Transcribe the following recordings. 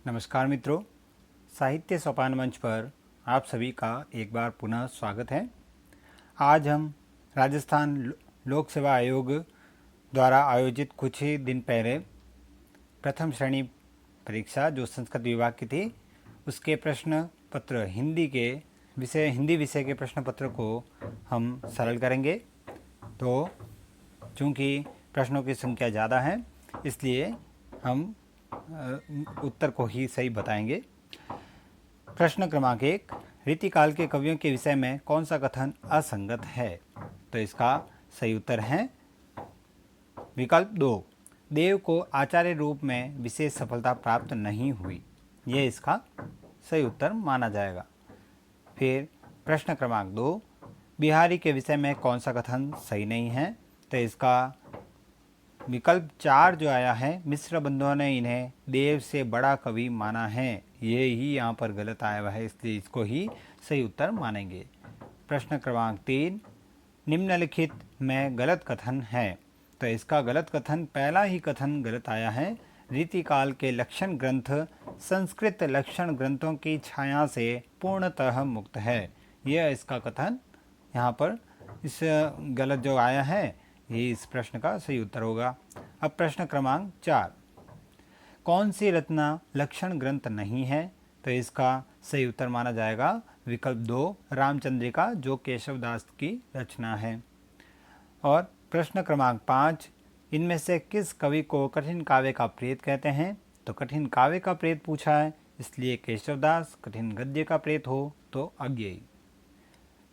नमस्कार मित्रों, साहित्य सोपान मंच पर आप सभी का एक बार पुनः स्वागत है। आज हम राजस्थान लोक सेवा आयोग द्वारा आयोजित कुछ ही दिन पहले प्रथम श्रेणी परीक्षा जो संस्कृत विभाग की थी उसके प्रश्न पत्र हिंदी विषय के प्रश्न पत्र को हम सरल करेंगे। तो चूँकि प्रश्नों की संख्या ज़्यादा है इसलिए हम उत्तर को ही सही बताएंगे। प्रश्न क्रमांक 1, रीतिकाल के कवियों के विषय में कौन सा कथन असंगत है? तो इसका सही उत्तर है विकल्प 2, देव को आचार्य रूप में विशेष सफलता प्राप्त नहीं हुई। यह इसका सही उत्तर माना जाएगा। फिर प्रश्न क्रमांक 2, बिहारी के विषय में कौन सा कथन सही नहीं है? तो इसका विकल्प 4 जो आया है, मिश्र बंधुओं ने इन्हें देव से बड़ा कवि माना है, ये ही यहाँ पर गलत आया हुआ है, इसलिए इसको ही सही उत्तर मानेंगे। प्रश्न क्रमांक 3, निम्नलिखित में गलत कथन है। तो इसका गलत कथन, पहला ही कथन गलत आया है। रीतिकाल के लक्षण ग्रंथ संस्कृत लक्षण ग्रंथों की छाया से पूर्णतः मुक्त है। यह इसका कथन यहाँ पर इस गलत जो आया है ये इस प्रश्न का सही उत्तर होगा। अब प्रश्न क्रमांक 4, कौन सी रचना लक्षण ग्रंथ नहीं है? तो इसका सही उत्तर माना जाएगा विकल्प 2, रामचंद्रिका, जो केशवदास की रचना है। और प्रश्न क्रमांक 5, इनमें से किस कवि को कठिन काव्य का प्रेत कहते हैं? तो कठिन काव्य का प्रेत पूछा है, इसलिए केशवदास। कठिन गद्य का प्रेत हो तो अज्ञेय।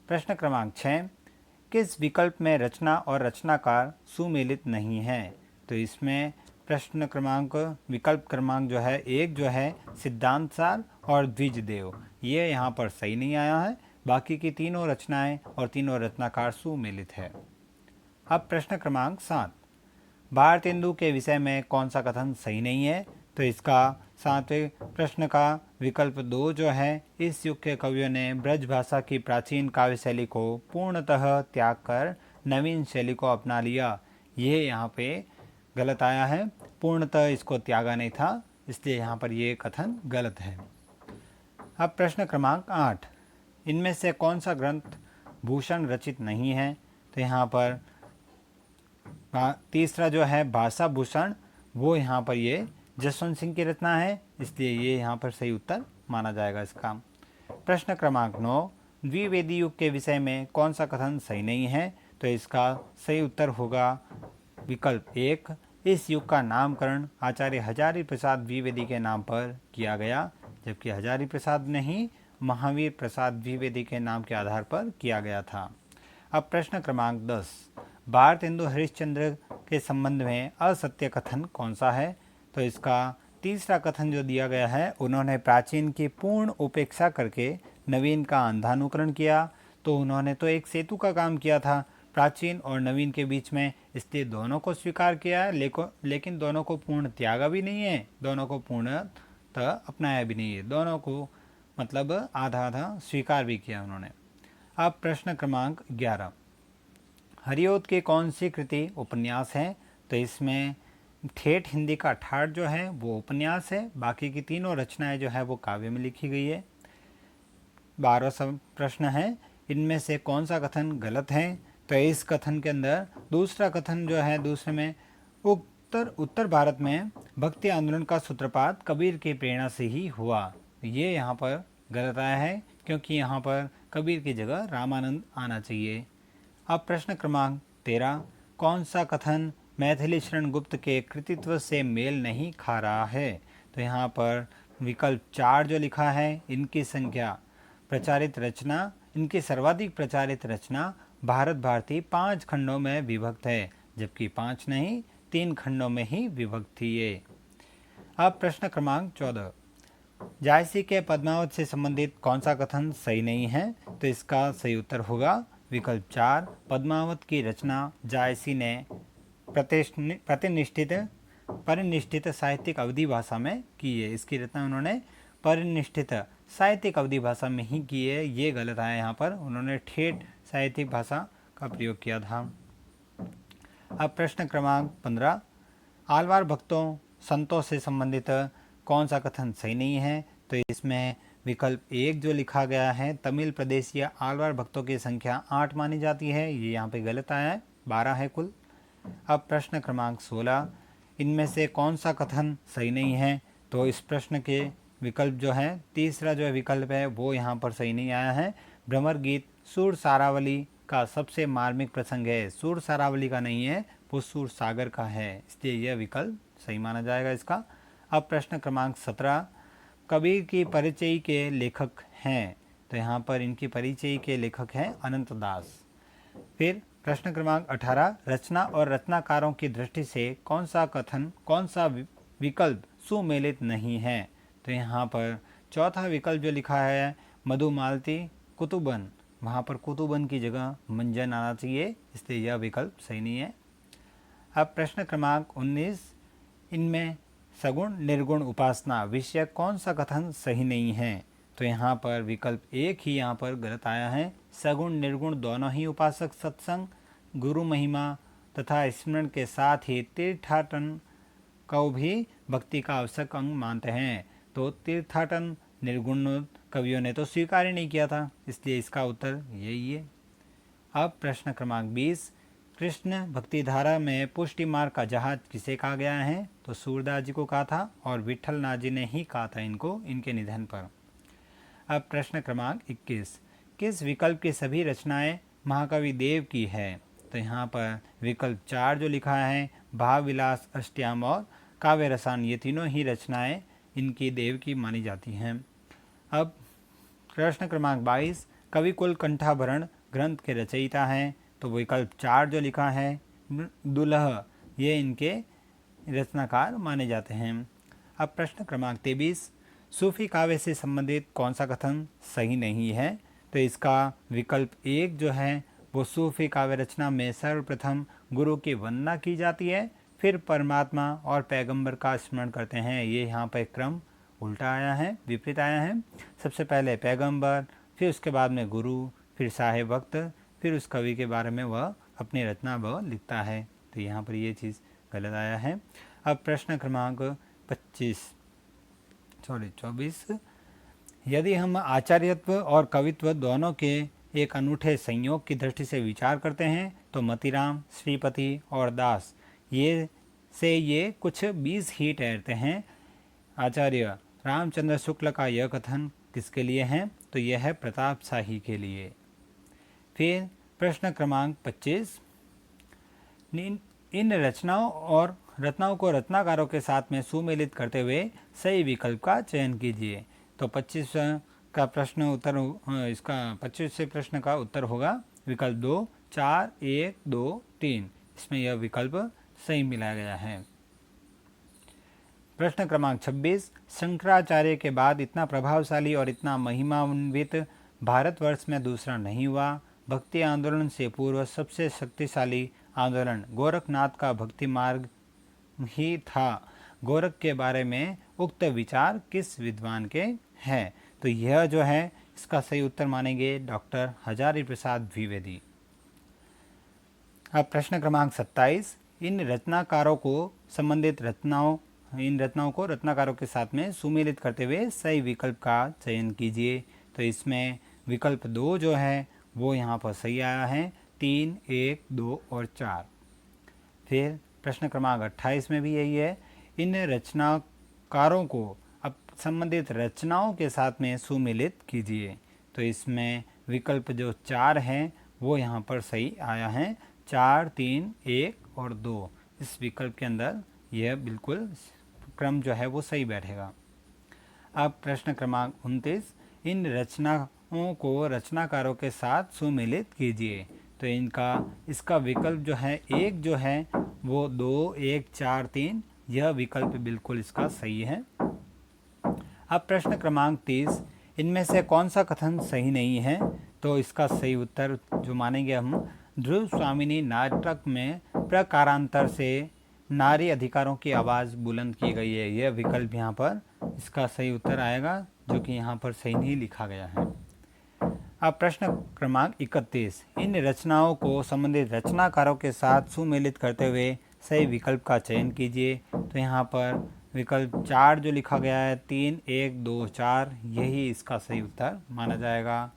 प्रश्न क्रमांक 6, किस विकल्प में रचना और रचनाकार सुमेलित नहीं है? तो इसमें प्रश्न क्रमांक विकल्प क्रमांक जो है 1 जो है सिद्धांत सार और द्विजदेव, ये यहाँ पर सही नहीं आया है। बाकी की तीनों रचनाएं और तीनों रचनाकार सुमेलित है। अब प्रश्न क्रमांक 7, भारतेंदु के विषय में कौन सा कथन सही नहीं है? तो इसका 7वें प्रश्न का विकल्प 2 जो है, इस युग के कवियों ने ब्रज भाषा की प्राचीन काव्य शैली को पूर्णतः त्याग कर नवीन शैली को अपना लिया, ये यहाँ पे गलत आया है। पूर्णतः इसको त्यागा नहीं था, इसलिए यहाँ पर ये कथन गलत है। अब प्रश्न क्रमांक 8, इनमें से कौन सा ग्रंथ भूषण रचित नहीं है? तो यहाँ पर तीसरा जो है भाषा भूषण, वो यहाँ पर ये जसवंत सिंह की रचना है, इसलिए ये यहाँ पर सही उत्तर माना जाएगा इसका। प्रश्न क्रमांक 9, द्विवेदी युग के विषय में कौन सा कथन सही नहीं है? तो इसका सही उत्तर होगा विकल्प 1, इस युग का नामकरण आचार्य हजारी प्रसाद द्विवेदी के नाम पर किया गया, जबकि हजारी प्रसाद नहीं, महावीर प्रसाद द्विवेदी के नाम के आधार पर किया गया था। अब प्रश्न क्रमांक 10, भारतेंदु हरिश्चंद्र के संबंध में असत्य कथन कौन सा है? तो इसका तीसरा कथन जो दिया गया है, उन्होंने प्राचीन की पूर्ण उपेक्षा करके नवीन का अंधानुकरण किया। तो उन्होंने तो एक सेतु का काम किया था प्राचीन और नवीन के बीच में, इसलिए दोनों को स्वीकार किया है, लेकिन दोनों को पूर्ण त्यागा भी नहीं है, दोनों को पूर्णतः अपनाया भी नहीं है, दोनों को मतलब आधा आधा स्वीकार भी किया उन्होंने। अब प्रश्न क्रमांक 11, हरिओद की कौन सी कृति उपन्यास है? तो इसमें ठेठ हिंदी का ठाठ जो है वो उपन्यास है, बाकी की तीनों रचनाएं जो है वो काव्य में लिखी गई है। 12वां प्रश्न है, इनमें से कौन सा कथन गलत है? तो इस कथन के अंदर दूसरा कथन जो है, दूसरे में उत्तर भारत में भक्ति आंदोलन का सूत्रपात कबीर की प्रेरणा से ही हुआ, ये यहाँ पर गलत आया है, क्योंकि यहाँ पर कबीर की जगह रामानंद आना चाहिए। अब प्रश्न क्रमांक 13, कौन सा कथन मैथिली शरण गुप्त के कृतित्व से मेल नहीं खा रहा है? तो यहाँ पर विकल्प 4 जो लिखा है, इनकी संख्या प्रचारित रचना, इनकी सर्वाधिक प्रचारित रचना भारत भारती 5 खंडों में विभक्त है, जबकि 5 नहीं 3 खंडों में ही विभक्त थी ये। अब प्रश्न क्रमांक 14, जायसी के पद्मावत से संबंधित कौन सा कथन सही नहीं है? तो इसका सही उत्तर होगा विकल्प 4, पद्मावत की रचना जायसी ने परिनिष्ठित साहित्यिक अवधि भाषा में की है। इसकी रचना उन्होंने परिनिष्ठित साहित्यिक अवधि भाषा में ही की है, ये गलत आया यहाँ पर, उन्होंने ठेठ साहित्यिक भाषा का प्रयोग किया था। अब प्रश्न क्रमांक 15, आलवार भक्तों संतों से संबंधित कौन सा कथन सही नहीं है? तो इसमें विकल्प 1 जो लिखा गया है, तमिल प्रदेश या आलवार भक्तों की संख्या 8 मानी जाती है, ये यहाँ पे गलत आया है, 12 है कुल। अब प्रश्न क्रमांक 16, इनमें से कौन सा कथन सही नहीं है? तो इस प्रश्न के विकल्प जो है, तीसरा जो विकल्प है वो यहाँ पर सही नहीं आया है। भ्रमर गीत सूर सारावली का सबसे मार्मिक प्रसंग है। सूर सारावली का नहीं है, वो सूर सागर का है, इसलिए यह विकल्प सही माना जाएगा इसका। अब प्रश्न क्रमांक 17, कबीर की परिचय के लेखक हैं, तो यहाँ पर इनकी परिचय के लेखक हैं अनंत दास। फिर प्रश्न क्रमांक 18, रचना और रत्नाकारों की दृष्टि से कौन सा कथन, कौन सा विकल्प सुमेलित नहीं है? तो यहाँ पर चौथा विकल्प जो लिखा है मधुमालती कुतुबन, वहाँ पर कुतुबन की जगह मंजन आना चाहिए, इसलिए यह विकल्प सही नहीं है। अब प्रश्न क्रमांक 19, इनमें सगुण निर्गुण उपासना विषय कौन सा कथन सही नहीं है? तो यहाँ पर विकल्प 1 ही यहाँ पर गलत आया है। सगुण निर्गुण दोनों ही उपासक सत्संग, गुरु महिमा तथा स्मरण के साथ ही तीर्थाटन को भी भक्ति का आवश्यक अंग मानते हैं। तो तीर्थाटन निर्गुण कवियों ने तो स्वीकार ही नहीं किया था, इसलिए इसका उत्तर यही है। अब प्रश्न क्रमांक 20, कृष्ण भक्ति धारा में पुष्टि मार्ग का जहाज किसे कहा गया है? तो सूरदास जी को कहा था और विठल नाथ जी ने ही कहा था इनको, इनके निधन पर। अब प्रश्न क्रमांक 21, किस विकल्प की सभी रचनाएं महाकवि देव की है? तो यहाँ पर विकल्प 4 जो लिखा है भाव विलास, अष्टयाम और काव्य रसान, ये तीनों ही रचनाएं इनकी देव की मानी जाती हैं। अब प्रश्न क्रमांक 22, कवि कुल कंठाभरण ग्रंथ के रचयिता हैं? तो विकल्प 4 जो लिखा है दुलह, ये इनके रचनाकार माने जाते हैं। अब प्रश्न क्रमांक 23, सूफी काव्य से संबंधित कौन सा कथन सही नहीं है? तो इसका विकल्प 1 जो है वो सूफी काव्य रचना में सर्वप्रथम गुरु की वंदना की जाती है, फिर परमात्मा और पैगंबर का स्मरण करते हैं। ये यहाँ पर क्रम उल्टा आया है, विपरीत आया है। सबसे पहले पैगंबर, फिर उसके बाद में गुरु, फिर साहेब वक्त, फिर उस कवि के बारे में वह अपनी रचना वह लिखता है। तो यहाँ पर ये चीज़ गलत आया है। अब प्रश्न क्रमांक 24, यदि हम आचार्यत्व और कवित्व दोनों के एक अनूठे संयोग की दृष्टि से विचार करते हैं तो मतीराम, श्रीपति और दास ये कुछ 20 ही ठहरते हैं। आचार्य रामचंद्र शुक्ल का यह कथन किसके लिए है? तो यह है प्रताप शाही के लिए। फिर प्रश्न क्रमांक 25, इन रचनाओं को रत्नाकारों के साथ में सुमेलित करते हुए सही विकल्प का चयन कीजिए। तो 25 का प्रश्न उत्तर, इसका 25वें प्रश्न का उत्तर होगा विकल्प 2, 4, 1, 2, 3, इसमें यह विकल्प सही मिलाया गया है। प्रश्न क्रमांक 26, शंकराचार्य के बाद इतना प्रभावशाली और इतना महिमान्वित भारतवर्ष में दूसरा नहीं हुआ। भक्ति आंदोलन से पूर्व सबसे शक्तिशाली आंदोलन गोरखनाथ का भक्ति मार्ग ही था। गोरख के बारे में उक्त विचार किस विद्वान के हैं? तो यह जो है इसका सही उत्तर मानेंगे डॉक्टर हजारी प्रसाद द्विवेदी। अब प्रश्न क्रमांक 27, इन रचनाकारों को रत्नाकारों के साथ में सुमेलित करते हुए सही विकल्प का चयन कीजिए। तो इसमें विकल्प 2 जो है वो यहाँ पर सही आया है, 3, 1, 2 और 4। फिर प्रश्न क्रमांक 28 में भी यही है, इन रचनाकारों को अब संबंधित रचनाओं के साथ में सुमेलित कीजिए। तो इसमें विकल्प जो 4 हैं वो यहाँ पर सही आया है, 4, 3, 1 और 2। इस विकल्प के अंदर यह बिल्कुल क्रम जो है वो सही बैठेगा। अब प्रश्न क्रमांक 29, इन रचनाओं को रचनाकारों के साथ सुमेलित कीजिए। तो इसका विकल्प जो है 1 जो है वो 2, 1, 4, 3, यह विकल्प बिल्कुल इसका सही है। अब प्रश्न क्रमांक 30, इनमें से कौन सा कथन सही नहीं है? तो इसका सही उत्तर जो मानेंगे हम, ध्रुव स्वामिनी नाटक में प्रकारांतर से नारी अधिकारों की आवाज़ बुलंद की गई है, यह विकल्प यहाँ पर इसका सही उत्तर आएगा, जो कि यहाँ पर सही नहीं लिखा गया है। अब प्रश्न क्रमांक 31, इन रचनाओं को संबंधित रचनाकारों के साथ सुमेलित करते हुए सही विकल्प का चयन कीजिए। तो यहाँ पर विकल्प 4 जो लिखा गया है 3, 1, 2, 4 यही इसका सही उत्तर माना जाएगा।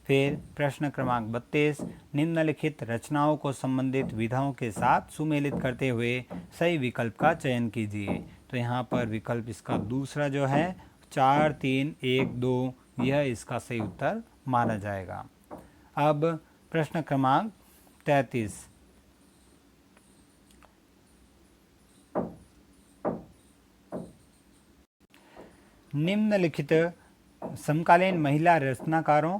फिर प्रश्न क्रमांक 32, निम्नलिखित रचनाओं को संबंधित विधाओं के साथ सुमेलित करते हुए सही विकल्प का चयन कीजिए। तो यहाँ पर विकल्प इसका दूसरा जो है 4, 3, 1, 2 यह इसका सही उत्तर माना जाएगा। अब प्रश्न क्रमांक 33, निम्नलिखित समकालीन महिला रचनाकारों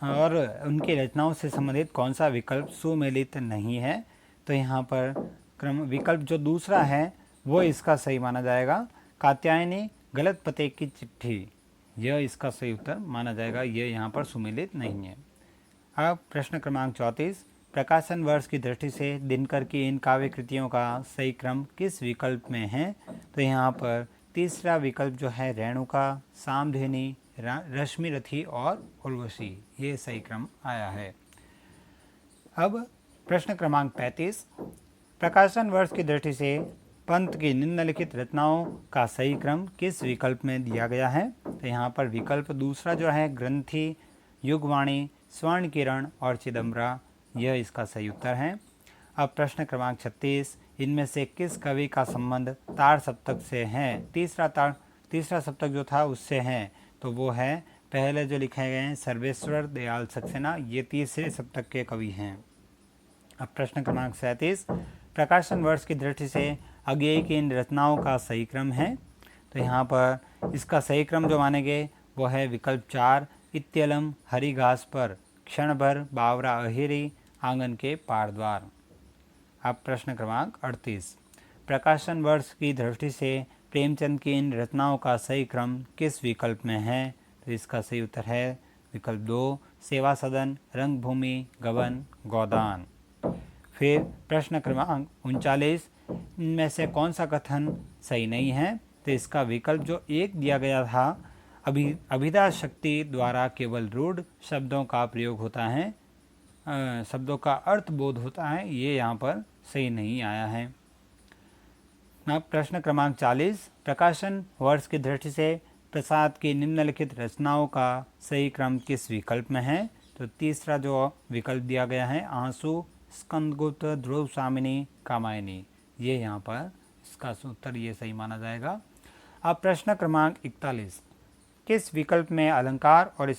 और उनकी रचनाओं से संबंधित कौन सा विकल्प सुमेलित नहीं है। तो यहाँ पर विकल्प जो दूसरा है वो इसका सही माना जाएगा। कात्यायनी गलत पते की चिट्ठी, यह इसका सही उत्तर माना जाएगा, यह यहाँ पर सुमेलित नहीं है। अब प्रश्न क्रमांक 34, प्रकाशन वर्ष की दृष्टि से दिनकर की इन काव्य कृतियों का सही क्रम किस विकल्प में है। तो यहाँ पर तीसरा विकल्प जो है रेणुका, सामधेनी, रश्मिरथी और उर्वशी, ये सही क्रम आया है। अब प्रश्न क्रमांक 35, प्रकाशन वर्ष की दृष्टि से पंत की निम्नलिखित रचनाओं का सही क्रम किस विकल्प में दिया गया है। तो यहाँ पर विकल्प दूसरा जो है ग्रंथि, युगवाणी, स्वर्ण किरण और चिदम्बरा, यह इसका सही उत्तर है। अब प्रश्न क्रमांक 36, इनमें से किस कवि का संबंध तार सप्तक से है। तीसरा सप्तक जो था उससे है, तो वो है पहले जो लिखे गए हैं सर्वेश्वर दयाल सक्सेना, ये तीसरे सप्तक के कवि हैं। अब प्रश्न क्रमांक 37, प्रकाशन वर्ष की दृष्टि से अज्ञेय की इन रचनाओं का सही क्रम है। तो यहाँ पर इसका सही क्रम जो मानेंगे वो है विकल्प 4, इत्यलम हरी घास पर, क्षण भर बावरा अहिरी, आंगन के पारद्वार। अब प्रश्न क्रमांक 38, प्रकाशन वर्ष की दृष्टि से प्रेमचंद की इन रचनाओं का सही क्रम किस विकल्प में है। तो इसका सही उत्तर है विकल्प 2, सेवा सदन, रंगभूमि, गबन, गोदान। फिर प्रश्न क्रमांक 39, इनमें से कौन सा कथन सही नहीं है। तो इसका विकल्प जो 1 दिया गया था, अभिधा शक्ति द्वारा केवल रूढ़ शब्दों का प्रयोग होता है, शब्दों का अर्थ बोध होता है, ये यहाँ पर सही नहीं आया है। अब प्रश्न क्रमांक 40, प्रकाशन वर्ष की दृष्टि से प्रसाद की निम्नलिखित रचनाओं का सही क्रम किस विकल्प में है। तो तीसरा जो विकल्प दिया गया है आंसू, स्कंदगुप्त, ध्रुव स्वामिनी, कामायनी, ये यहाँ पर इसका उत्तर ये सही माना जाएगा। अब प्रश्न क्रमांक 41, किस विकल्प में अलंकार और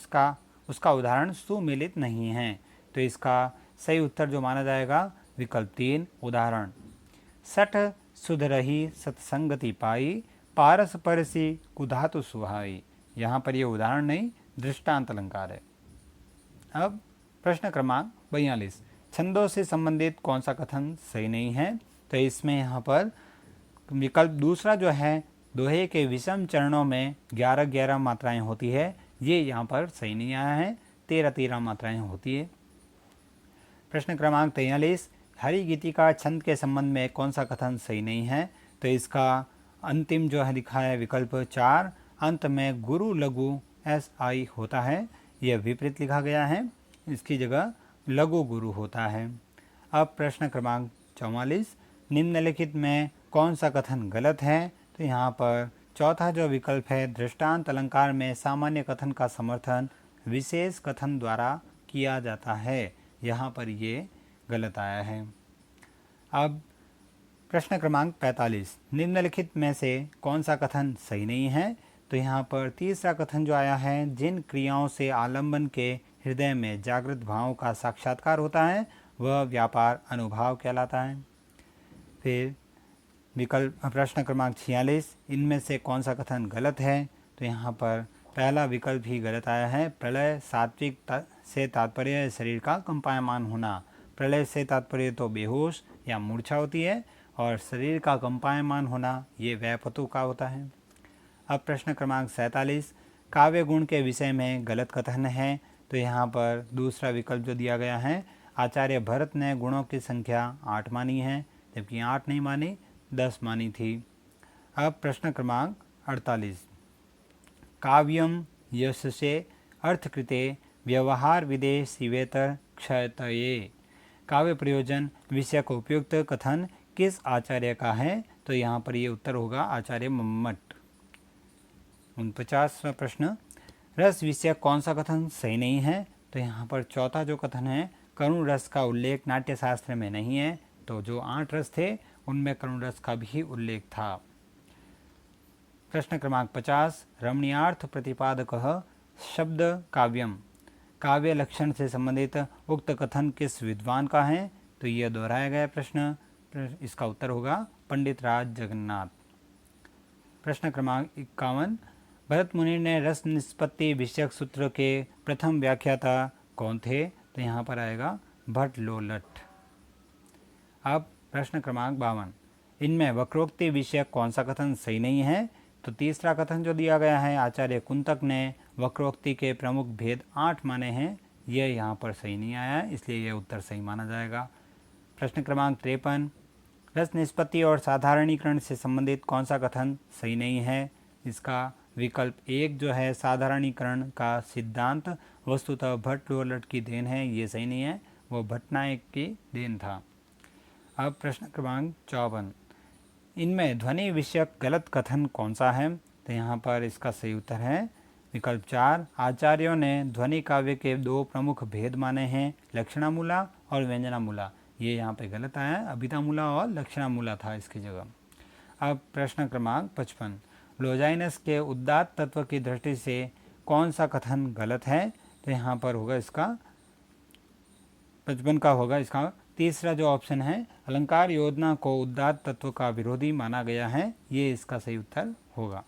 उसका उदाहरण सुमेलित नहीं है। तो इसका सही उत्तर जो माना जाएगा विकल्प 3, उदाहरण, सठ सुधरही सत्संगति पाई, पारस परसी कुधातु सुहाई, यहाँ पर ये उदाहरण नहीं दृष्टांत अलंकार है। अब प्रश्न क्रमांक 42, छंदों से संबंधित कौन सा कथन सही नहीं है। तो इसमें यहाँ पर विकल्प दूसरा जो है दोहे के विषम चरणों में 11-11 मात्राएं होती है, ये यहाँ पर सही नहीं आया है, 13-13 मात्राएं होती है। प्रश्न क्रमांक 43, हरि गीतिका छंद के संबंध में कौन सा कथन सही नहीं है। तो इसका अंतिम जो है लिखा है विकल्प 4, अंत में गुरु लघु SI होता है, यह विपरीत लिखा गया है, इसकी जगह लघु गुरु होता है। अब प्रश्न क्रमांक 44, निम्नलिखित में कौन सा कथन गलत है। तो यहाँ पर चौथा जो विकल्प है दृष्टांत अलंकार में सामान्य कथन का समर्थन विशेष कथन द्वारा किया जाता है, यहाँ पर ये गलत आया है। अब प्रश्न क्रमांक 45, निम्नलिखित में से कौन सा कथन सही नहीं है। तो यहाँ पर तीसरा कथन जो आया है, जिन क्रियाओं से आलंबन के हृदय में जागृत भावों का साक्षात्कार होता है वह व्यापार अनुभाव कहलाता है। फिर विकल्प प्रश्न क्रमांक 46, इनमें से कौन सा कथन गलत है। तो यहाँ पर पहला विकल्प ही गलत आया है, प्रलय सात्विक से तात्पर्य शरीर का कंपायमान होना, प्रलय से तात्पर्य तो बेहोश या मूर्छा होती है, और शरीर का कंपायमान होना ये वैपतु का होता है। अब प्रश्न क्रमांक 47, काव्य गुण के विषय में गलत कथन है। तो यहाँ पर दूसरा विकल्प जो दिया गया है, आचार्य भरत ने गुणों की संख्या 8 मानी है, जबकि 8 नहीं मानी, 10 मानी थी। अब प्रश्न क्रमांक 48, काव्यम यशसे अर्थकृते व्यवहार विदे शिवेतर क्षयतये, काव्य प्रयोजन विषय को उपयुक्त कथन किस आचार्य का है। तो यहाँ पर ये उत्तर होगा आचार्य मम्मट। 49वां प्रश्न, रस विषय कौन सा कथन सही नहीं है? तो यहाँ पर चौथा जो कथन है, करुण रस का उल्लेख नाट्यशास्त्र में नहीं है। तो जो 8 रस थे उनमें करुण रस का भी उल्लेख था। प्रश्न क्रमांक 50, रमणीयार्थ प्रतिपादकः शब्द काव्यम, काव्य लक्षण से संबंधित उक्त कथन किस विद्वान का है? तो यह दोहराया गया प्रश्न, इसका उत्तर होगा पंडित राज जगन्नाथ। प्रश्न क्रमांक 51, भरत मुनि ने रस निष्पत्ति विषयक सूत्र के प्रथम व्याख्याता कौन थे? तो यहाँ पर आएगा भट्ट लोलट। अब प्रश्न क्रमांक 52, इनमें वक्रोक्ति विषयक कौन सा कथन सही नहीं है? तो तीसरा कथन जो दिया गया है, आचार्य कुंतक ने वक्रोक्ति के प्रमुख भेद 8 माने हैं, यह यहाँ पर सही नहीं आया है, इसलिए यह उत्तर सही माना जाएगा। प्रश्न क्रमांक 53, रस निष्पत्ति और साधारणीकरण से संबंधित कौन सा कथन सही नहीं है? इसका विकल्प 1 जो है, साधारणीकरण का सिद्धांत वस्तुतः भट्ट लोलट की देन है, ये सही नहीं है, वो भट्टनायक की देन था। अब प्रश्न क्रमांक 54, इनमें ध्वनि विषयक गलत कथन कौन सा है? तो यहाँ पर इसका सही उत्तर है विकल्प 4, आचार्यों ने ध्वनि काव्य के 2 प्रमुख भेद माने हैं, लक्षणामूला और व्यंजनामूला। ये यहाँ पे गलत आया है, अभिधामूला और लक्षणामूला था इसकी जगह। अब प्रश्न क्रमांक 55, लोजाइनस के उदात्त तत्व की दृष्टि से कौन सा कथन गलत है? तो यहाँ पर होगा इसका 55 का होगा इसका तीसरा जो ऑप्शन है, अलंकार योजना को उदात्त तत्व का विरोधी माना गया है, ये इसका सही उत्तर होगा।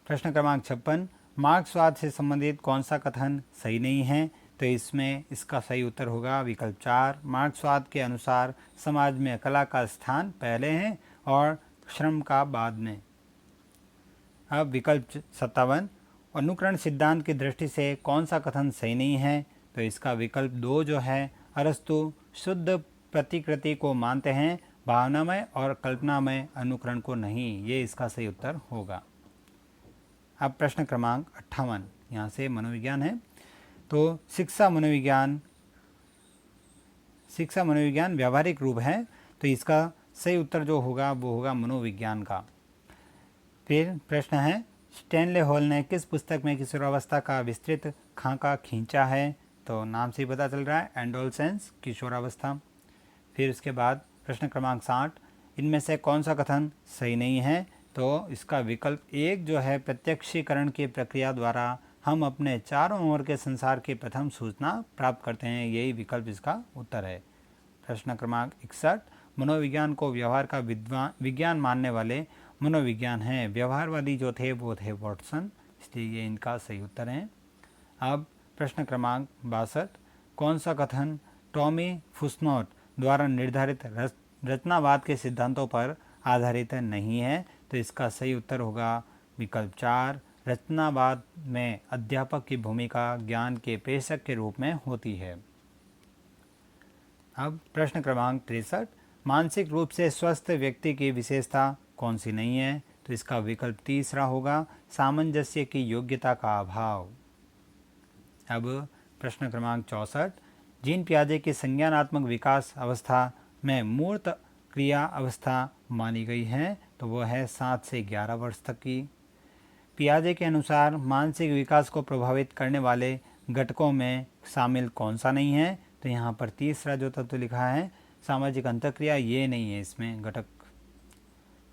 प्रश्न क्रमांक 56, मार्क्सवाद से संबंधित कौन सा कथन सही नहीं है? तो इसमें इसका सही उत्तर होगा विकल्प 4, मार्क्सवाद के अनुसार समाज में कला का स्थान पहले है और श्रम का बाद में। अब विकल्प 57, अनुकरण सिद्धांत की दृष्टि से कौन सा कथन सही नहीं है? तो इसका विकल्प 2 जो है, अरस्तु शुद्ध प्रतिकृति को मानते हैं, भावनामय और कल्पनामय अनुकरण को नहीं, ये इसका सही उत्तर होगा। अब प्रश्न क्रमांक 58, यहाँ से मनोविज्ञान है। तो शिक्षा मनोविज्ञान व्यावहारिक रूप है, तो इसका सही उत्तर जो होगा वो होगा मनोविज्ञान का। फिर प्रश्न है, स्टैनले हॉल ने किस पुस्तक में किशोरावस्था का विस्तृत खाका खींचा है? तो नाम से ही पता चल रहा है, एंडोलसेंस किशोरावस्था। फिर उसके बाद प्रश्न क्रमांक 60, इनमें से कौन सा कथन सही नहीं है? तो इसका विकल्प 1 जो है, प्रत्यक्षीकरण की प्रक्रिया द्वारा हम अपने चारों ओर के संसार की प्रथम सूचना प्राप्त करते हैं, यही विकल्प इसका उत्तर है। प्रश्न क्रमांक 61, मनोविज्ञान को व्यवहार का विज्ञान मानने वाले मनोविज्ञान हैं, व्यवहारवादी जो थे वो थे वॉटसन, इसलिए ये इनका सही उत्तर है। अब प्रश्न क्रमांक 62, कौन सा कथन टॉमी फुसनोट द्वारा निर्धारित रचनावाद के सिद्धांतों पर आधारित नहीं है? तो इसका सही उत्तर होगा विकल्प 4, रचनावाद में अध्यापक की भूमिका ज्ञान के प्रेषक के रूप में होती है। अब प्रश्न क्रमांक 63, मानसिक रूप से स्वस्थ व्यक्ति की विशेषता कौन सी नहीं है? तो इसका विकल्प 3 होगा, सामंजस्य की योग्यता का अभाव। अब प्रश्न क्रमांक 64, जीन पियाजे की संज्ञानात्मक विकास अवस्था में मूर्त क्रिया अवस्था मानी गई है, तो वह है 7 से 11 वर्ष तक की। पियाजे के अनुसार मानसिक विकास को प्रभावित करने वाले घटकों में शामिल कौन सा नहीं है? तो यहाँ पर 3 जो तत्व लिखा है, सामाजिक अंतःक्रिया, ये नहीं है इसमें घटक।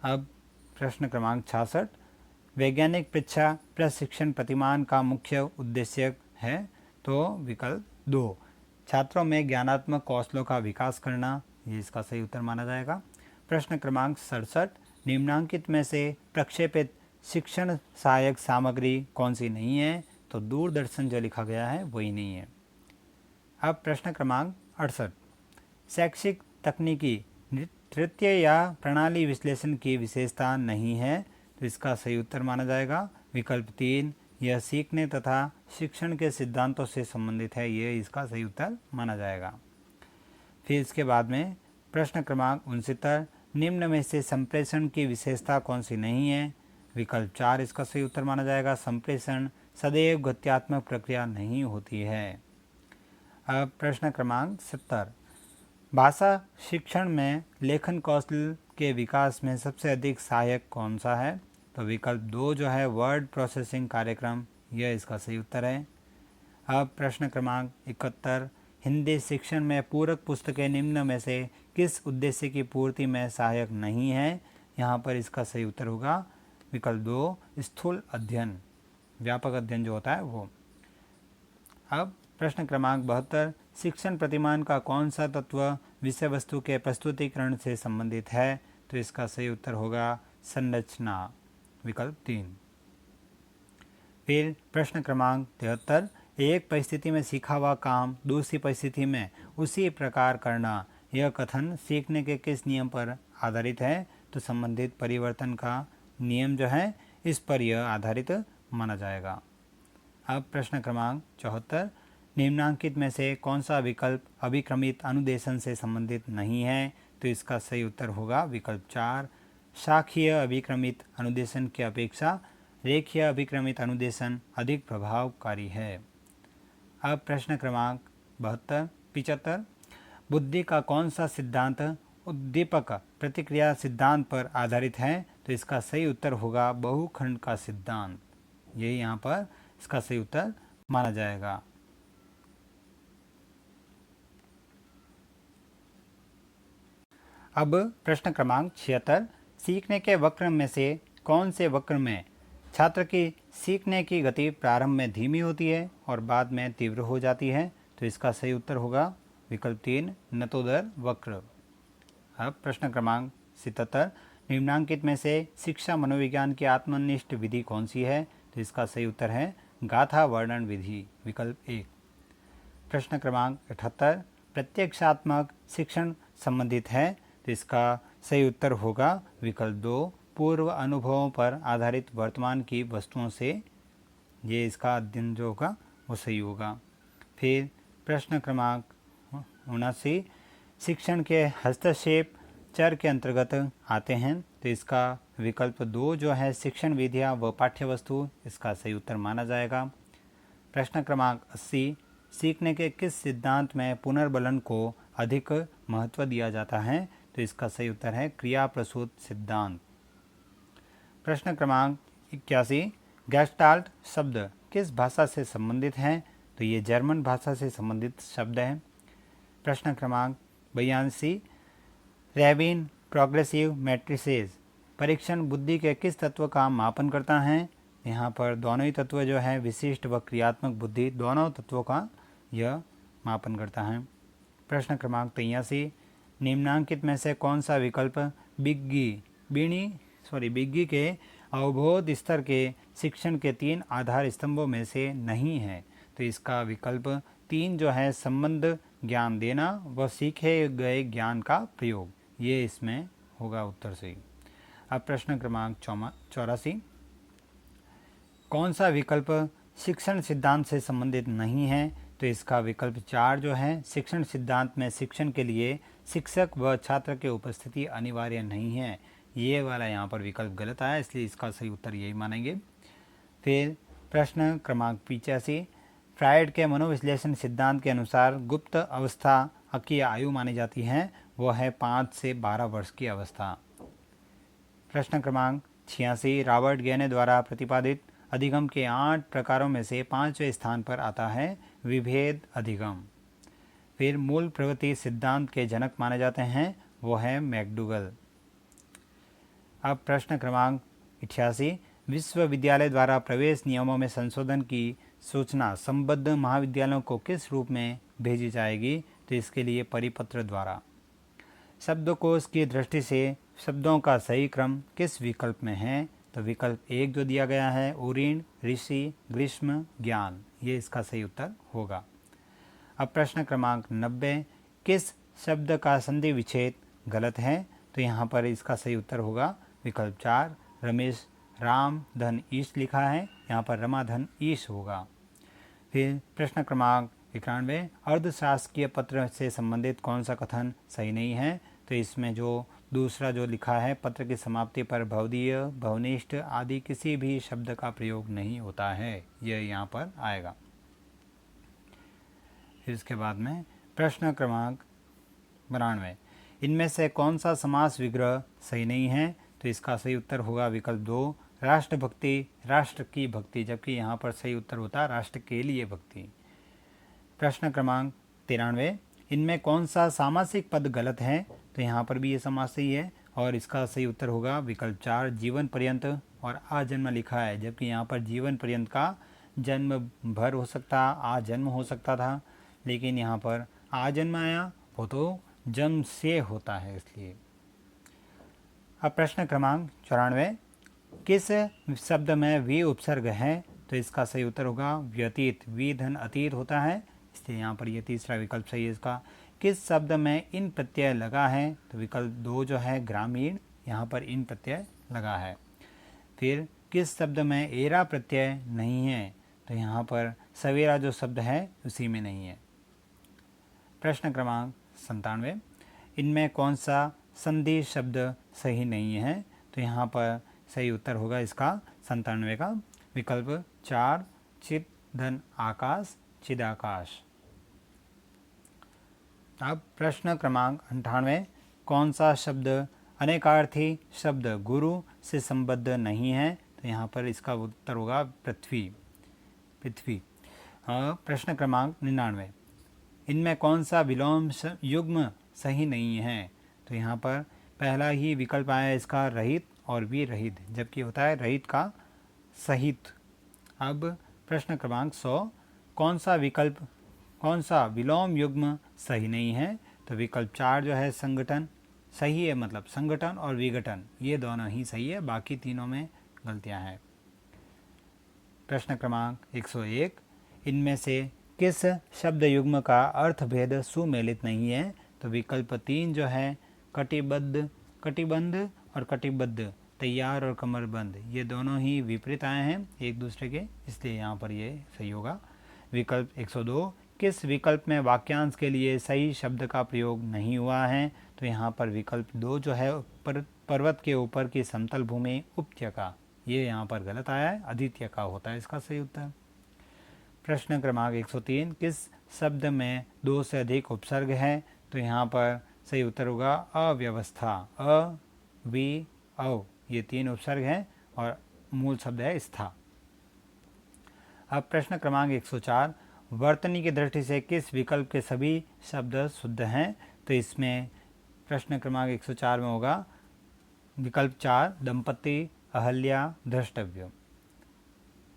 अब प्रश्न क्रमांक 66, वैज्ञानिक परीक्षा प्रशिक्षण प्रतिमान का मुख्य उद्देश्य है? तो विकल्प 2, छात्रों में ज्ञानात्मक कौशलों का विकास करना, ये इसका सही उत्तर माना जाएगा। प्रश्न क्रमांक 67, निम्नांकित में से प्रक्षेपित शिक्षण सहायक सामग्री कौन सी नहीं है? तो दूरदर्शन जो लिखा गया है वही नहीं है। अब प्रश्न क्रमांक 68, शैक्षिक तकनीकी तृतीय या प्रणाली विश्लेषण की विशेषता नहीं है? तो इसका सही उत्तर माना जाएगा विकल्प 3, यह सीखने तथा शिक्षण के सिद्धांतों से संबंधित है, ये इसका सही उत्तर माना जाएगा। फिर इसके बाद में प्रश्न क्रमांक 69, निम्न में से संप्रेषण की विशेषता कौन सी नहीं है? विकल्प 4 इसका सही उत्तर माना जाएगा, संप्रेषण सदैव गत्यात्मक प्रक्रिया नहीं होती है। अब प्रश्न क्रमांक 70, भाषा शिक्षण में लेखन कौशल के विकास में सबसे अधिक सहायक कौन सा है? तो विकल्प 2 जो है वर्ड प्रोसेसिंग कार्यक्रम, यह इसका सही उत्तर है। अब प्रश्न क्रमांक 71, हिंदी शिक्षण में पूरक पुस्तकें निम्न में से किस उद्देश्य की पूर्ति में सहायक नहीं है? यहाँ पर इसका सही उत्तर होगा विकल्प 2 स्थूल अध्ययन, व्यापक अध्ययन जो होता है वो। अब प्रश्न क्रमांक 72, शिक्षण प्रतिमान का कौन सा तत्व विषय वस्तु के प्रस्तुतिकरण से संबंधित है? तो इसका सही उत्तर होगा संरचना, विकल्प 3। फिर प्रश्न क्रमांक 73, एक परिस्थिति में सीखा हुआ काम दूसरी परिस्थिति में उसी प्रकार करना, यह कथन सीखने के किस नियम पर आधारित है? तो संबंधित परिवर्तन का नियम जो है इस पर यह आधारित माना जाएगा। अब प्रश्न क्रमांक 74, निम्नांकित में से कौन सा विकल्प अभिक्रमित अनुदेशन से संबंधित नहीं है? तो इसका सही उत्तर होगा विकल्प 4, शाखीय अभिक्रमित अनुदेशन की अपेक्षा रेखीय अभिक्रमित अनुदेशन अधिक प्रभावकारी है। अब प्रश्न क्रमांक 75, बुद्धि का कौन सा सिद्धांत उद्दीपक प्रतिक्रिया सिद्धांत पर आधारित है? तो इसका सही उत्तर होगा बहुखंड का सिद्धांत, यही यहाँ पर इसका सही उत्तर माना जाएगा। अब प्रश्न क्रमांक 76, सीखने के वक्र में से कौन से वक्र में छात्र की सीखने की गति प्रारंभ में धीमी होती है और बाद में तीव्र हो जाती है? तो इसका सही उत्तर होगा विकल्प 3 नतोदर वक्र। अब प्रश्न क्रमांक 77, निम्नांकित में से शिक्षा मनोविज्ञान की आत्मनिष्ठ विधि कौन सी है? तो इसका सही उत्तर है गाथा वर्णन विधि, विकल्प 1। प्रश्न क्रमांक 78, प्रत्यक्षात्मक शिक्षण संबंधित है? तो इसका सही उत्तर होगा विकल्प 2 पूर्व अनुभवों पर आधारित वर्तमान की वस्तुओं से, ये इसका अध्ययन जो होगा वो सही होगा। फिर प्रश्न क्रमांक 79, शिक्षण के हस्तक्षेप चर के अंतर्गत आते हैं? तो इसका विकल्प 2 जो है शिक्षण विधियाँ व पाठ्यवस्तु, इसका सही उत्तर माना जाएगा। प्रश्न क्रमांक 80, सीखने के किस सिद्धांत में पुनर्बलन को अधिक महत्व दिया जाता है? तो इसका सही उत्तर है क्रिया प्रसूत सिद्धांत। प्रश्न क्रमांक 81, गेस्टाल्ट शब्द किस भाषा से संबंधित है? तो ये जर्मन भाषा से संबंधित शब्द है। प्रश्न क्रमांक 82, रैबिन प्रोग्रेसिव मैट्रिसेस परीक्षण बुद्धि के किस तत्व का मापन करता है? यहाँ पर दोनों ही तत्व जो है विशिष्ट व क्रियात्मक बुद्धि, दोनों तत्वों का यह मापन करता है। प्रश्न क्रमांक 83, निम्नांकित में से कौन सा विकल्प बिग्गी के अवबोध स्तर के शिक्षण के 3 आधार स्तंभों में से नहीं है? तो इसका विकल्प 3 जो है संबंध ज्ञान देना व सीखे गए ज्ञान का प्रयोग, ये इसमें होगा उत्तर सही। अब प्रश्न क्रमांक 84, कौन सा विकल्प शिक्षण सिद्धांत से संबंधित नहीं है? तो इसका विकल्प 4 जो है शिक्षण सिद्धांत में शिक्षण के लिए शिक्षक व छात्र की उपस्थिति अनिवार्य नहीं है, ये वाला यहाँ पर विकल्प गलत आया, इसलिए इसका सही उत्तर यही मानेंगे। फिर प्रश्न क्रमांक 85, फ्रायड के मनोविश्लेषण सिद्धांत के अनुसार गुप्त अवस्था की आयु मानी जाती है, वो है 5 से 12 वर्ष की अवस्था। प्रश्न क्रमांक 86, रॉबर्ट गेने द्वारा प्रतिपादित अधिगम के 8 प्रकारों में से 5वें स्थान पर आता है विभेद अधिगम। फिर मूल प्रवृत्ति सिद्धांत के जनक माने जाते हैं, वो है मैकडूगल। अब प्रश्न क्रमांक 88, विश्वविद्यालय द्वारा प्रवेश नियमों में संशोधन की सूचना संबद्ध महाविद्यालयों को किस रूप में भेजी जाएगी? तो इसके लिए परिपत्र द्वारा। शब्दकोश की दृष्टि से शब्दों का सही क्रम किस विकल्प में है? तो विकल्प 1 जो दिया गया है उरीण, ऋषि, ग्रीष्म, ज्ञान, ये इसका सही उत्तर होगा। अब प्रश्न क्रमांक 90, किस शब्द का संधि विच्छेद गलत है? तो यहाँ पर इसका सही उत्तर होगा विकल्प 4, रमेश राम धन ईश लिखा है, यहाँ पर रमा धन ईश होगा। फिर प्रश्न क्रमांक 91, अर्धशासकीय पत्र से संबंधित कौन सा कथन सही नहीं है? तो इसमें जो दूसरा जो लिखा है, पत्र की समाप्ति पर भवदीय, भवनिष्ठ आदि किसी भी शब्द का प्रयोग नहीं होता है, यह यहाँ पर आएगा। फिर इसके बाद में प्रश्न क्रमांक 92, इनमें से कौन सा समास विग्रह सही नहीं है? तो इसका सही उत्तर होगा विकल्प 2, राष्ट्रभक्ति, राष्ट्र की भक्ति, जबकि यहाँ पर सही उत्तर होता राष्ट्र के लिए भक्ति। प्रश्न क्रमांक 93, इनमें कौन सा सामासिक पद गलत है? तो यहाँ पर भी ये समास सही है और इसका सही उत्तर होगा विकल्प 4, जीवन पर्यंत और आजन्म लिखा है, जबकि यहाँ पर जीवन पर्यंत का जन्म भर हो सकता, आजन्म हो सकता था, लेकिन यहाँ पर आजन्म आया, वो तो जन्म से होता है इसलिए। अब प्रश्न क्रमांक 94, किस शब्द में वी उपसर्ग है? तो इसका सही उत्तर होगा व्यतीत, वी धन अतीत होता है, इसलिए यहाँ पर ये तीसरा विकल्प सही है इसका। किस शब्द में इन प्रत्यय लगा है? तो विकल्प 2 जो है ग्रामीण, यहाँ पर इन प्रत्यय लगा है। फिर किस शब्द में एरा प्रत्यय नहीं है? तो यहाँ पर सवेरा जो शब्द है उसी में नहीं है। प्रश्न क्रमांक 97, इनमें कौन सा संधि शब्द सही नहीं है? तो यहाँ पर सही उत्तर होगा इसका 97 का विकल्प 4, चित धन आकाश, चिदाकाश। अब प्रश्न क्रमांक 98, कौन सा शब्द अनेकार्थी शब्द गुरु से संबद्ध नहीं है? तो यहाँ पर इसका उत्तर होगा पृथ्वी, पृथ्वी। प्रश्न क्रमांक 99, इनमें कौन सा विलोम युग्म सही नहीं है? तो यहाँ पर पहला ही विकल्प आया इसका रहित और भी रहित, जबकि होता है रहित का सहित। अब प्रश्न क्रमांक 100, कौन सा विलोम युग्म सही नहीं है? तो विकल्प 4 जो है संगठन सही है, मतलब संगठन और विघटन ये दोनों ही सही है, बाकी तीनों में गलतियां हैं। प्रश्न क्रमांक 101, इनमें से किस शब्द युग्म का अर्थभेद सुमेलित नहीं है? तो विकल्प 3 जो है कटिबद्ध, कटिबंध और कटिबद्ध, तैयार और कमरबंद, ये दोनों ही विपरीत आए हैं एक दूसरे के, इसलिए यहाँ पर ये सही होगा। विकल्प 102, किस विकल्प में वाक्यांश के लिए सही शब्द का प्रयोग नहीं हुआ है? तो यहाँ पर विकल्प 2 जो है पर्वत के ऊपर की समतल भूमि उपत्यका, ये यहाँ पर गलत आया है, आदित्य का होता है इसका सही उत्तर। प्रश्न क्रमांक 103, किस शब्द में 2 से अधिक उपसर्ग है? तो यहाँ पर सही उत्तर होगा अव्यवस्था, अ, वि, औ, ये 3 उपसर्ग हैं और मूल शब्द है स्था। अब प्रश्न क्रमांक 104, वर्तनी की दृष्टि से किस विकल्प के सभी शब्द शुद्ध हैं? तो इसमें प्रश्न क्रमांक 104 में होगा विकल्प 4, दंपति, अहल्या, द्रष्टव्य।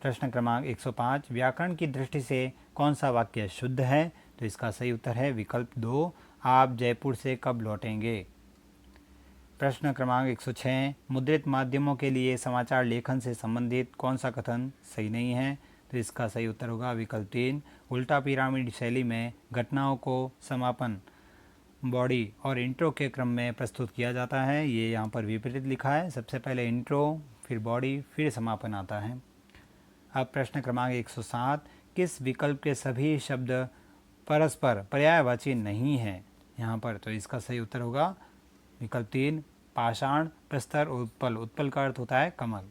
प्रश्न क्रमांक 105, व्याकरण की दृष्टि से कौन सा वाक्य शुद्ध है? तो इसका सही उत्तर है विकल्प 2, आप जयपुर से कब लौटेंगे। प्रश्न क्रमांक 106, मुद्रित माध्यमों के लिए समाचार लेखन से संबंधित कौन सा कथन सही नहीं है? तो इसका सही उत्तर होगा विकल्प 3, उल्टा पिरामिड शैली में घटनाओं को समापन, बॉडी और इंट्रो के क्रम में प्रस्तुत किया जाता है, ये यहाँ पर विपरीत लिखा है, सबसे पहले इंट्रो, फिर बॉडी, फिर समापन आता है। अब प्रश्न क्रमांक 107, किस विकल्प के सभी शब्द परस्पर पर्यायवाची नहीं है यहाँ पर? तो इसका सही उत्तर होगा विकल्प 3, पाषाण, प्रस्तर, उत्पल, उत्पल का अर्थ होता है कमल।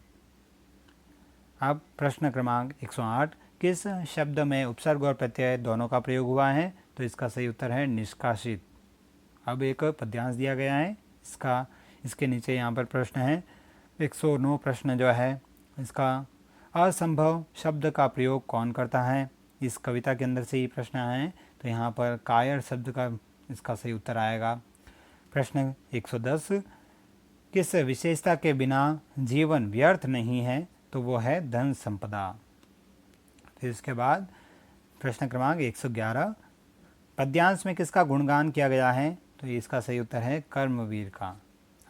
अब प्रश्न क्रमांक 108, किस शब्द में उपसर्ग और प्रत्यय दोनों का प्रयोग हुआ है? तो इसका सही उत्तर है निष्कासित। अब एक पद्यांश दिया गया है इसके नीचे यहाँ पर प्रश्न है 109 प्रश्न जो है इसका, असंभव शब्द का प्रयोग कौन करता है? इस कविता के अंदर से ही प्रश्न है, तो यहाँ पर कायर शब्द का इसका सही उत्तर आएगा। प्रश्न 110, किस विशेषता के बिना जीवन व्यर्थ नहीं है? तो वो है धन संपदा। फिर इसके बाद प्रश्न क्रमांक 111, पद्यांश में किसका गुणगान किया गया है? तो इसका सही उत्तर है कर्मवीर का।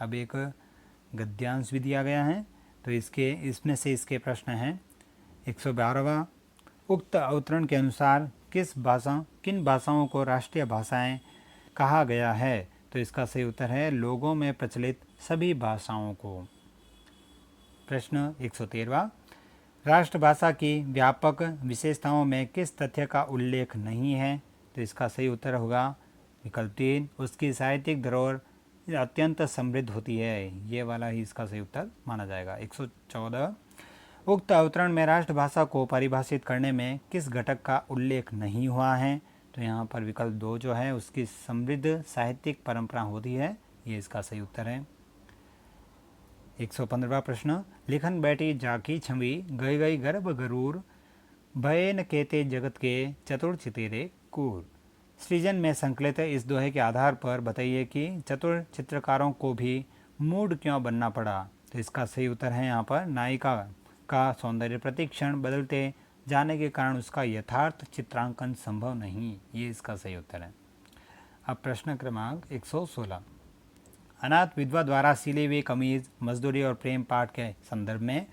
अब एक गद्यांश भी दिया गया है, तो इसमें से इसके प्रश्न हैं 112वां, उक्त अवतरण के अनुसार किन भाषाओं को राष्ट्रीय भाषाएं कहा गया है? तो इसका सही उत्तर है लोगों में प्रचलित सभी भाषाओं को। प्रश्न 113वां, राष्ट्रभाषा की व्यापक विशेषताओं में किस तथ्य का उल्लेख नहीं है? तो इसका सही उत्तर होगा विकल्प 3, उसकी साहित्यिक धरोहर अत्यंत समृद्ध होती है, ये वाला ही इसका सही उत्तर माना जाएगा। 114, उक्त अवतरण में राष्ट्रभाषा को परिभाषित करने में किस घटक का उल्लेख नहीं हुआ है? तो यहाँ पर विकल्प 2 जो है उसकी समृद्ध साहित्यिक परंपरा होती है, ये इसका सही उत्तर है। 115वां प्रश्न, लिखन बैठी जाकी छवि गई गई गर्भ गरूर भय न केते जगत के चतुर चितेरे कूर। सृजन में संकलित इस दोहे के आधार पर बताइए कि चतुर चित्रकारों को भी मूड क्यों बनना पड़ा। तो इसका सही उत्तर है यहाँ पर नायिका का सौंदर्य प्रतिक्षण बदलते जाने के कारण उसका यथार्थ चित्रांकन संभव नहीं, ये इसका सही उत्तर है। अब प्रश्न क्रमांक 116, अनाथ विधवा द्वारा सिली हुई कमीज मजदूरी और प्रेम पाठ के संदर्भ में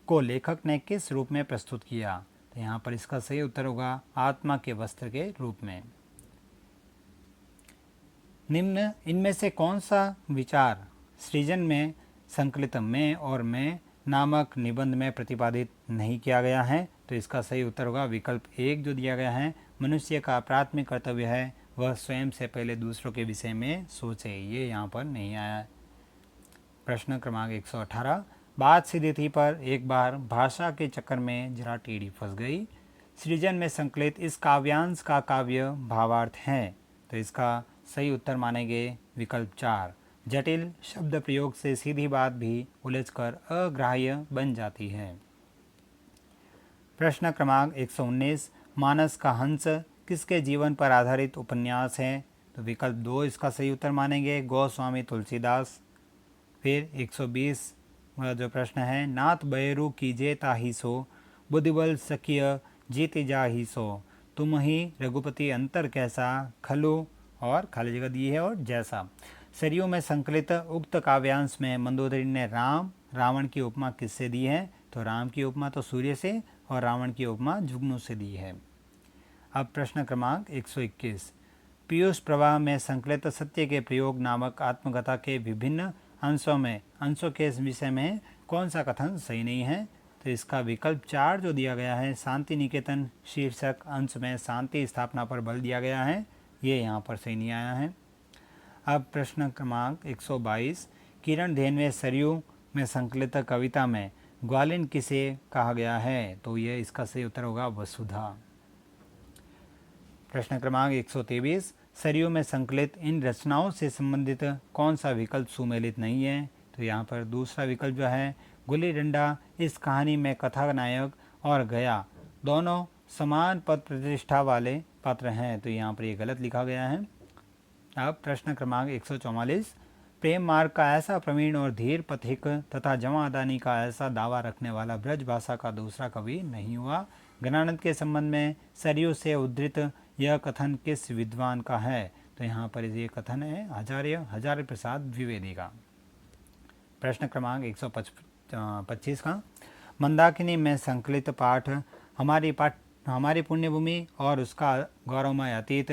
को लेखक ने किस रूप में प्रस्तुत किया। तो यहाँ पर इसका सही उत्तर होगा आत्मा के वस्त्र के रूप में। निम्न इनमें से कौन सा विचार सृजन में संकलित मैं और मैं नामक निबंध में प्रतिपादित नहीं किया गया है। तो इसका सही उत्तर होगा विकल्प 1 जो दिया गया है, मनुष्य का प्राथमिक कर्तव्य है वह स्वयं से पहले दूसरों के विषय में सोचे, ये यहाँ पर नहीं आया है। प्रश्न क्रमांक 118, बात सीधी थी पर एक बार भाषा के चक्कर में जरा टेढ़ी फंस गई। सृजन में संकलित इस काव्यांश का काव्य भावार्थ है। तो इसका सही उत्तर मानेंगे विकल्प 4, जटिल शब्द प्रयोग से सीधी बात भी उलझकर अग्राह्य बन जाती है। प्रश्न क्रमांक 119, मानस का हंस किसके जीवन पर आधारित उपन्यास है। तो विकल्प 2 इसका सही उत्तर मानेंगे गोस्वामी तुलसीदास। फिर 120 जो प्रश्न है, नाथ बैरू कीजे ताही सो बुद्धिबल सकिय जीत जा ही सो तुम ही रघुपति अंतर कैसा खलु और खाली जगह दी है और जैसा। सरयू में संकलित उक्त काव्यांश में मंदोदरी ने राम रावण की उपमा किससे दी है। तो राम की उपमा तो सूर्य से और रावण की उपमा जुगनू से दी है। अब प्रश्न क्रमांक 121, पीयूष प्रवाह में संकलित सत्य के प्रयोग नामक आत्मकथा के विभिन्न अंशों के विषय में कौन सा कथन सही नहीं है। तो इसका विकल्प 4 जो दिया गया है, शांति निकेतन शीर्षक अंश में शांति स्थापना पर बल दिया गया है, ये यहाँ पर सही नहीं आया है। अब प्रश्न क्रमांक 122, किरण धेनवे सरयू में संकलित कविता में ग्वालिन किसे कहा गया है। तो ये इसका सही उत्तर होगा वसुधा। प्रश्न क्रमांक 123, सरयू में संकलित इन रचनाओं से संबंधित कौन सा विकल्प सुमेलित नहीं है। तो यहाँ पर दूसरा विकल्प जो है, गुल्ली डंडा इस कहानी में कथानायक और गया दोनों समान पद प्रतिष्ठा वाले पात्र हैं। तो यहाँ पर ये गलत लिखा गया है। अब प्रश्न क्रमांक 144, प्रेम मार्ग का ऐसा प्रवीण और धीर पथिक तथा जमा अदानी का ऐसा दावा रखने वाला ब्रज भाषा का दूसरा कवि नहीं हुआ। गणानंद के संबंध में सरयू से उद्धृत यह कथन किस विद्वान का है। तो यहाँ पर ये कथन है हजार्य प्रसाद द्विवेदी का। प्रश्न क्रमांक 125 का, मंदाकिनी में संकलित पाठ हमारी पुण्यभूमि और उसका गौरवमय अतीत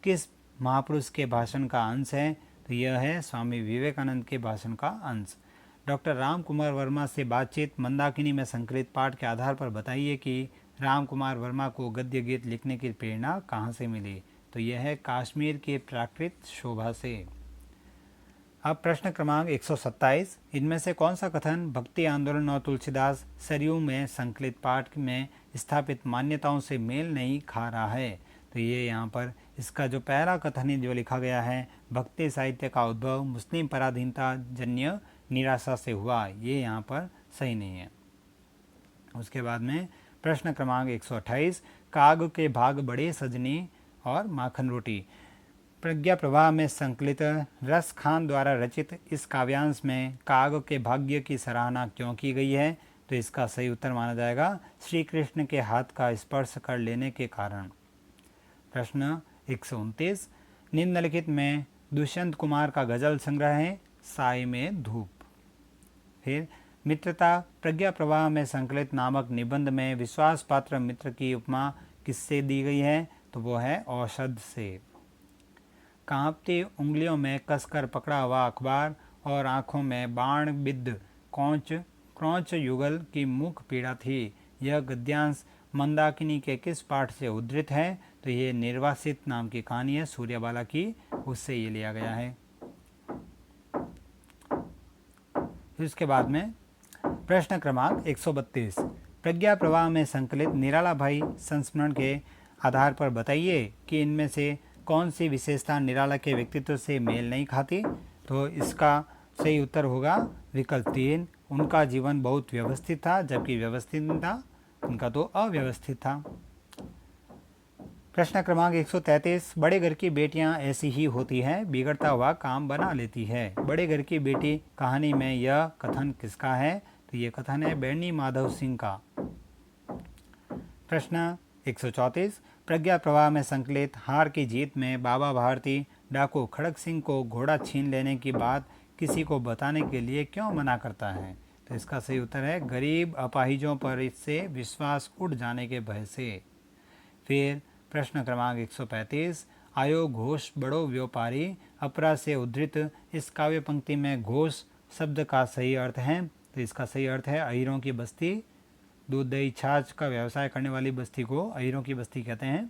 किस महापुरुष के भाषण का अंश है। तो यह है स्वामी विवेकानंद के भाषण का अंश। डॉक्टर राम कुमार वर्मा से बातचीत मंदाकिनी में संकलित पाठ के आधार पर बताइए कि राम कुमार वर्मा को गद्य गीत लिखने की प्रेरणा कहाँ से मिली। तो यह है कश्मीर की प्राकृतिक शोभा से। अब प्रश्न क्रमांक 127, इनमें से कौन सा कथन भक्ति आंदोलन और तुलसीदास सरयू में संकलित पाठ में स्थापित मान्यताओं से मेल नहीं खा रहा है। तो ये यहाँ पर इसका जो पहला कथन है जो लिखा गया है, भक्ति साहित्य का उद्भव मुस्लिम पराधीनता जन्य निराशा से हुआ, ये यहाँ पर सही नहीं है। उसके बाद में प्रश्न क्रमांक 128, काग के भाग बड़े सजनी और माखन रोटी प्रज्ञा प्रवाह में संकलित रस खान द्वारा रचित इस काव्यांश में काग के भाग्य की सराहना क्यों की गई है। तो इसका सही उत्तर माना जाएगा श्री कृष्ण के हाथ का स्पर्श कर लेने के कारण। प्रश्न 129, निम्नलिखित में दुष्यंत कुमार का गजल संग्रह है साय में धूप। फिर मित्रता प्रज्ञा प्रवाह में संकलित नामक निबंध में विश्वास पात्र मित्र की उपमा किससे दी गई है। तो वो है औषध से। कांपती उंगलियों में कसकर पकड़ा हुआ अखबार और आंखों में बाण बिद्ध क्रौच युगल की मुख पीड़ा थी। यह गद्यांश मंदाकिनी के किस पाठ से उद्धृत है। तो ये निर्वासित नाम की कहानी है सूर्यबाला की, उससे ये लिया गया है। इसके बाद में प्रश्न क्रमांक 132, प्रज्ञा प्रवाह में संकलित निराला भाई संस्मरण के आधार पर बताइए कि इनमें से कौन सी विशेषता निराला के व्यक्तित्व से मेल नहीं खाती। तो इसका सही उत्तर होगा विकल्प 3, उनका जीवन बहुत व्यवस्थित था, जबकि व्यवस्थित नहीं था, उनका तो अव्यवस्थित था। प्रश्न क्रमांक 133, बड़े घर की बेटियां ऐसी ही होती हैं, बिगड़ता हुआ काम बना लेती है। बड़े घर की बेटी कहानी में यह कथन किसका है? तो ये कथन है बेनी माधव सिंह का। प्रश्न 134, प्रज्ञा प्रवाह में संकलित हार की जीत में बाबा भारती डाकू खड़क सिंह को घोड़ा छीन लेने की बात किसी को बताने के लिए क्यों मना करता है? तो इसका सही उत्तर है गरीब अपाहिजों पर इससे विश्वास उठ जाने के भय से। फिर प्रश्न क्रमांक 135, आयोग घोष बड़ो व्यापारी अपरा से उद्धृत इस काव्य पंक्ति में घोष शब्द का सही अर्थ है? तो इसका सही अर्थ है अहीरों की बस्ती। दूध दही छाछ का व्यवसाय करने वाली बस्ती को अहीरों की बस्ती कहते हैं।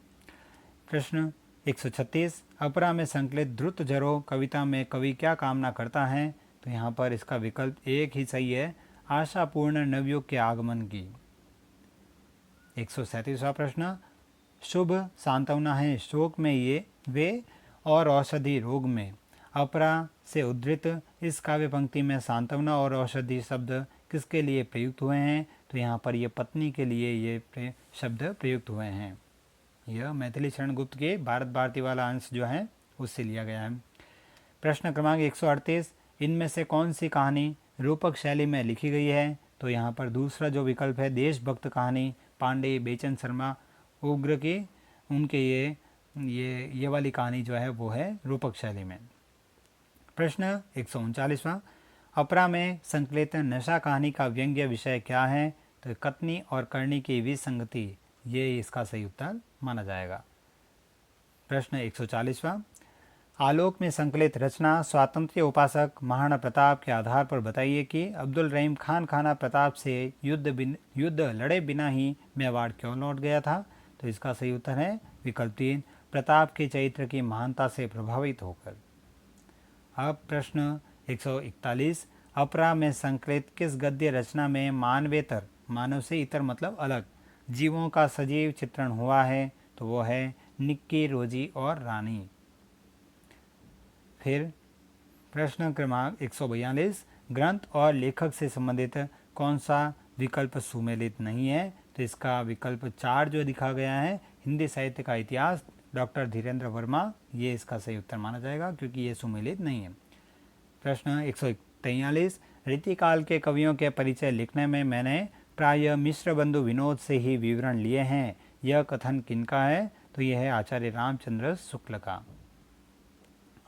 प्रश्न 136, अपरा में संकलित द्रुत जरो कविता में कवि क्या कामना करता है? तो यहाँ पर इसका विकल्प एक ही सही है, आशापूर्ण नवयुग के आगमन की। 137वां प्रश्न, शुभ सांत्वना है शोक में ये वे और औषधि रोग में। अपरा से उद्धृत इस काव्य पंक्ति में सांत्वना और औषधि शब्द किसके लिए प्रयुक्त हुए हैं? तो यहाँ पर ये पत्नी के लिए ये शब्द प्रयुक्त हुए हैं। यह मैथिली शरण गुप्त के भारत भारती वाला अंश जो है उससे लिया गया है। प्रश्न क्रमांक 138, इनमें से कौन सी कहानी रूपक शैली में लिखी गई है? तो यहाँ पर दूसरा जो विकल्प है देशभक्त कहानी पांडे बेचन शर्मा उग्र की, उनके ये वाली कहानी जो है वो है रूपक शैली में। प्रश्न 139वां, अपरा में संकलित नशा कहानी का व्यंग्य विषय क्या है? तो कतनी और करनी की विसंगति, ये इसका सही उत्तर माना जाएगा। प्रश्न 140वां, आलोक में संकलित रचना स्वातंत्र्य उपासक महाराणा प्रताप के आधार पर बताइए कि अब्दुल रहीम खान खाना प्रताप से युद्ध लड़े बिना ही मेवाड़ क्यों लौट गया था? तो इसका सही उत्तर है विकल्प 3, प्रताप के चरित्र की महानता से प्रभावित होकर। अब प्रश्न 141, अपरा में संकलित किस गद्य रचना में मानवेतर, मानव से इतर मतलब अलग, जीवों का सजीव चित्रण हुआ है? तो वो है निक्की, रोजी और रानी। फिर प्रश्न क्रमांक 142, ग्रंथ और लेखक से संबंधित कौन सा विकल्प सुमेलित नहीं है? तो इसका विकल्प 4 जो दिखा गया है हिंदी साहित्य का इतिहास डॉक्टर धीरेन्द्र वर्मा, ये इसका सही उत्तर माना जाएगा क्योंकि ये सुमेलित नहीं है। प्रश्न 143, रीतिकाल के कवियों के परिचय लिखने में मैंने प्रायः मिश्र बंधु विनोद से ही विवरण लिए हैं, यह कथन किनका है? तो यह है आचार्य रामचंद्र शुक्ल का।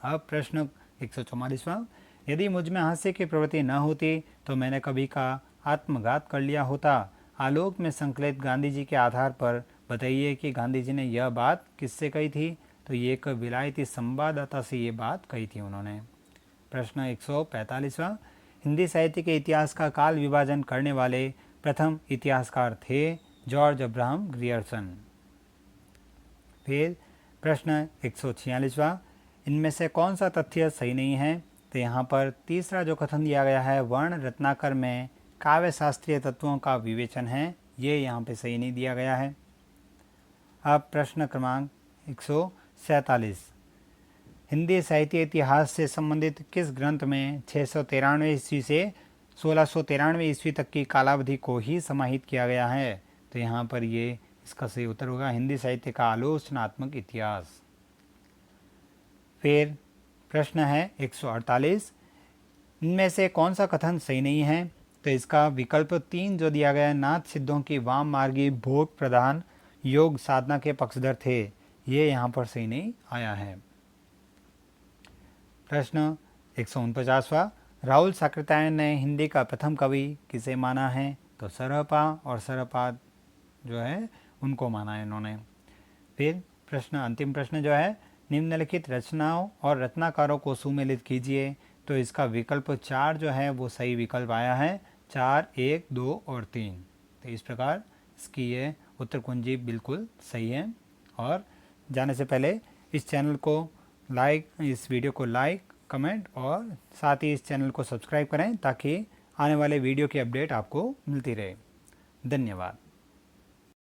अब प्रश्न 144वां, यदि मुझ में हास्य की प्रवृत्ति न होती तो मैंने कभी का आत्मघात कर लिया होता। आलोक में संकलित गांधी जी के आधार पर बताइए कि गांधी जी ने यह बात किससे कही थी? तो ये एक विलायती संवाददाता से ये बात कही थी उन्होंने। प्रश्न 145वां, हिंदी साहित्य के इतिहास का काल विभाजन करने वाले प्रथम इतिहासकार थे जॉर्ज अब्राहम ग्रियर्सन। फिर प्रश्न 146वां, इनमें से कौन सा तथ्य सही नहीं है? तो यहाँ पर तीसरा जो कथन दिया गया है वर्ण रत्नाकर में काव्य शास्त्रीय तत्वों का विवेचन है, ये यहाँ पे सही नहीं दिया गया है। अब प्रश्न क्रमांक 147, हिंदी साहित्य इतिहास से संबंधित किस ग्रंथ में 693 ईस्वी से 1693 ईस्वी तक की कालावधि को ही समाहित किया गया है? तो यहाँ पर ये इसका सही उत्तर होगा हिंदी साहित्य का आलोचनात्मक इतिहास। फिर प्रश्न है 148, इनमें से कौन सा कथन सही नहीं है? तो इसका विकल्प 3 जो दिया गया है नाथ सिद्धों की वाम मार्गी भोग प्रधान योग साधना के पक्षधर थे, ये यहाँ पर सही नहीं आया है। प्रश्न 149वां, राहुल साकृत्यायन ने हिंदी का प्रथम कवि किसे माना है? तो सरहपा और सरहपा जो है उनको माना है इन्होंने। फिर प्रश्न अंतिम प्रश्न जो है निम्नलिखित रचनाओं और रत्नाकारों को सुमेलित कीजिए। तो इसका विकल्प 4 जो है वो सही विकल्प आया है, 4, 1, 2 और 3। तो इस प्रकार इसकी ये उत्तर कुंजी बिल्कुल सही है। और जाने से पहले इस चैनल को इस वीडियो को लाइक, कमेंट और साथ ही इस चैनल को सब्सक्राइब करें ताकि आने वाले वीडियो की अपडेट आपको मिलती रहे। धन्यवाद।